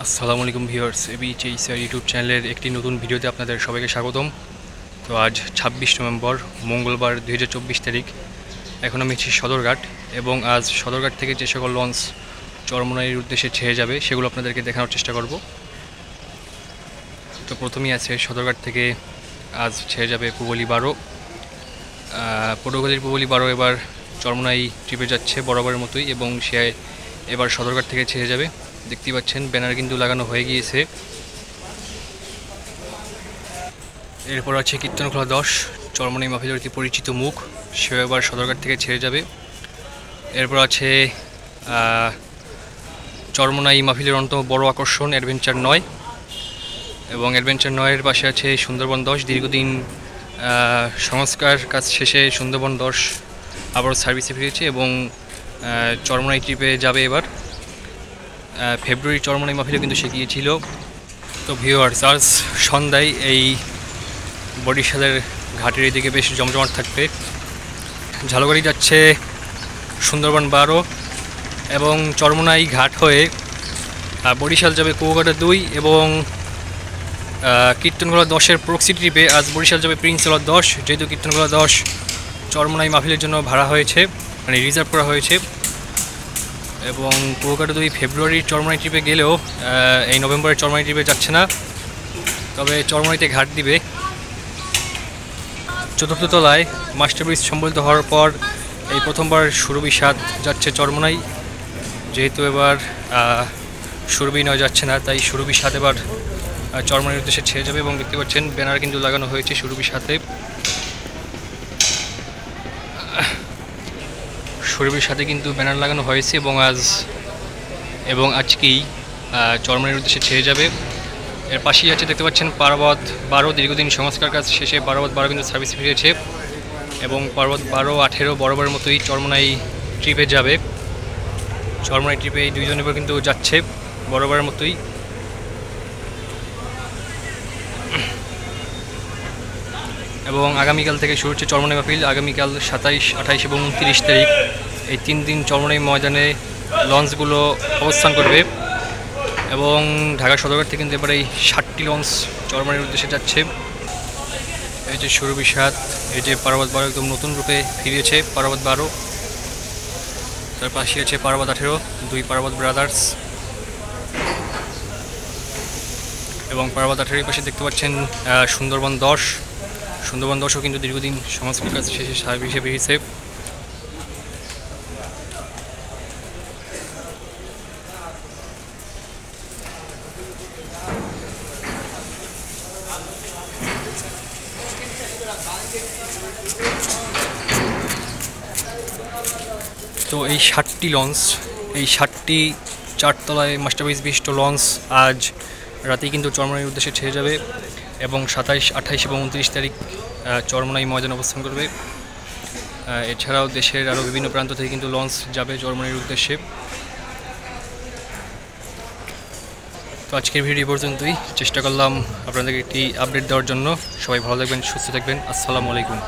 আসসালামু আলাইকুম viewers, এবিএইচআর YouTube চ্যানেলের একটি নতুন ভিডিওতে আপনাদের সবাইকে স্বাগতম। তো আজ ২৬ নভেম্বর মঙ্গলবার ২০২৪ তারিখ। এখন আমি আছি সদরঘাট এবং আজ সদরঘাট থেকে যে সকল লঞ্চ চরমোনাইয়ের উদ্দেশ্যে ছেড়ে যাবে সেগুলো আপনাদেরকে দেখানোর চেষ্টা করব। তো প্রথমেই আছে সদরঘাট থেকে আজ ছেড়ে যাবে পুবলি ১২। পটুয়াখালীর পুবলি ১২ এবার চরমোনাই ট্রিপে যাচ্ছে বরাবরের মতোই এবং সে এবার সদরঘাট থেকে ছেড়ে যাবে। দেখতেই পাচ্ছেন ব্যানার কিন্তু লাগানো হয়ে গিয়েছে। এরপর আছে কীর্তনখোলা ১০, চরমোনাই মাহফিলের অতি পরিচিত মুখ, সেও এবার সদরঘাট থেকে ছেড়ে যাবে। এরপর আছে চরমোনাই মাহফিলের অন্যতম বড় আকর্ষণ অ্যাডভেঞ্চার ৯ এবং অ্যাডভেঞ্চার ৯-এর পাশে আছে সুন্দরবন ১০। দীর্ঘদিন সংস্কার কাজ শেষে সুন্দরবন ১০ আবারও সার্ভিসে ফিরেছে এবং চরমোনাই ট্রিপে যাবে এবার। ফেব্রুয়ারি চরমোনাই মাহফিলে কিন্তু সে গিয়েছিল। তো ভিউয়ার্স, আজ সন্ধ্যায় এই বরিশালের ঘাটের এদিকে বেশ জমজমাট থাকবে। ঝালকাঠি যাচ্ছে সুন্দরবন ১২ এবং চরমোনাই ঘাট হয়ে বরিশাল যাবে কুয়াকাটা ২ এবং কীর্তনখোলা ১০-এর প্রক্সি ট্রিপে আজ বরিশাল যাবে প্রিন্স আলর ১০। যেহেতু কীর্তনখোলা ১০ চরমোনাই মাহফিলের জন্য ভাড়া হয়েছে, মানে রিজার্ভ করা হয়েছে, এবং কুয়াকাটা ২ ফেব্রুয়ারির চরমোনাই ট্রিপে গেলেও এই নভেম্বরের চরমোনাই ট্রিপে যাচ্ছে না, তবে চরমোনাইতে ঘাট দিবে। চতুর্থ তলায় মাস্টার ব্রিজ সম্বলিত হওয়ার পর এই প্রথমবার সুরভি ৭ যাচ্ছে চরমোনাই। যেহেতু এবার সুরভি ৯ যাচ্ছে না, তাই সুরভি ৭ এবার চরমোনাইয়ের উদ্দেশ্যে ছেড়ে যাবে এবং দেখতে পাচ্ছেন ব্যানার কিন্তু লাগানো হয়েছে সুরভি ৭-এ। সুরভির সাথে কিন্তু ব্যানার লাগানো হয়েছে এবং আজকেই চরমোনাইয়ের উদ্দেশ্যে ছেড়ে যাবে। এর পাশেই আছে দেখতে পাচ্ছেন পারাবত ১২। দীর্ঘদিন সংস্কার কাজ শেষে পারাবত ১২ কিন্তু সার্ভিস ফিরেছে এবং পারাবত ১২, ১৮ বরাবরের মতোই চরমোনাই ট্রিপে যাবে। চরমোনাই ট্রিপে এই দুইজন এবার কিন্তু যাচ্ছে বরাবরের মতোই। এবং আগামীকাল থেকে শুরু হচ্ছে চরমোনাই মাহফিল। আগামীকাল ২৭, ২৮ এবং ২৯ তারিখ এই ৩ দিন চরমোনাই ময়দানে লঞ্চগুলো অবস্থান করবে এবং ঢাকা সদরঘাট থেকে কিন্তু এবার এই ৬০টি লঞ্চ চরমোনাইয়ের উদ্দেশ্যে যাচ্ছে। এই যে সুরভি ৭, এই যে পারাবত ১২ একদম নতুন রূপে ফিরেছে পারাবত ১২। তার পাশে আছে পারাবত ১৮, ২ পারাবত ব্রাদার্স এবং পারাবত ১৮-এর পাশে দেখতে পাচ্ছেন সুন্দরবন ১০। সুন্দরবন ১০ও কিন্তু দীর্ঘদিন সংস্কার কাজ শেষে সার্ভিসে বেরিয়েছে। তো এই ৬০টি লঞ্চ, এই ৬০টি ৪ তলায় মাস্টার ব্রিজ বিশিষ্ট লঞ্চ আজ রাতেই কিন্তু চরমোনাইয়ের উদ্দেশ্যে ছেড়ে যাবে এবং ২৭, ২৮ এবং ২৯ তারিখ চরমোনাই ময়দানে অবস্থান করবে। এছাড়াও দেশের আরও বিভিন্ন প্রান্ত থেকে কিন্তু লঞ্চ যাবে চরমোনাইয়ের উদ্দেশ্যে। তো আজকের ভিডিও পর্যন্তই। চেষ্টা করলাম আপনাদেরকে একটি আপডেট দেওয়ার জন্য। সবাই ভালো থাকবেন, সুস্থ থাকবেন। আসসালামু আলাইকুম।